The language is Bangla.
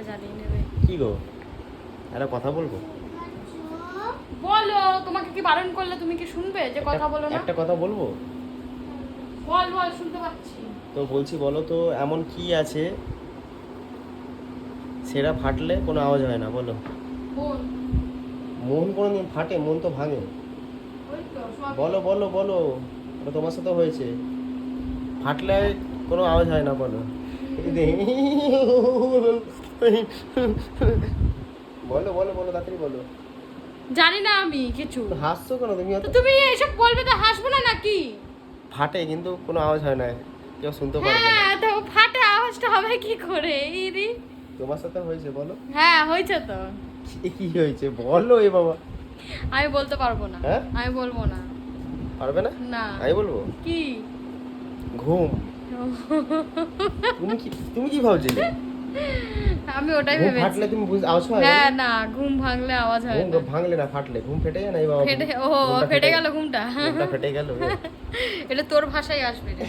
জানিয়ে নেবে। কি গো একটা কথা বলবো? বলো, তোমাকে কি বারণ করলে তুমি কি শুনবে যে কথা বলো না? একটা কথা বলবো? বল বল, শুনতে পাচ্ছি। তো বলছি বলো তো, এমন কি আছে সেটা ফাটলে কোনো আওয়াজ হয় না? বলো। বল। মন কোনোদিন ফাটে? মন তো ভাঙে। ওই তো সব। বলো বলো বলো, ওটা তোমার সাথে হয়েছে। ফাটলে কোনো আওয়াজ হয় না, বলো। বলো বলো বলো, তাড়াতাড়ি বলো। জানি না আমি কিছু। তো হাসছো কেন তুমি? তো তুমি এসব বলবে তো হাসবো না নাকি? ফাটে কিন্তু কোনো আওয়াজ হয় না, কেউ শুনতে পারবে না। হ্যাঁ, তো ফাটে আওয়াজটা হবে কি করে? ইরি। তোমার সাথে হয়েছে? বলো। হ্যাঁ, হয়েছে তো। কি হয়েছে বলো এ বাবা। আমি বলতে পারবো না। হ্যাঁ? আমি বলবো না। পারবে না? না। আমি বলবো। কি? ঘুম। তুমি কি ভাবছিলে? আমি ওটাই ঘুম ভেবেছি। ফাটলে তুমি আওয়াজ হয়? হ্যাঁ, না, ঘুম ভাঙলে আওয়াজ হয় ঘুম না। ভাঙলে না, ফাটলে। ঘুম ফেটে যায় না এই বাবা। ফেটে, ও ঘুমটা ফেটে গেল ঘুমটা। ঘুমটা ফেটে গেল। এটা তোর ভাষায় আসবে রে।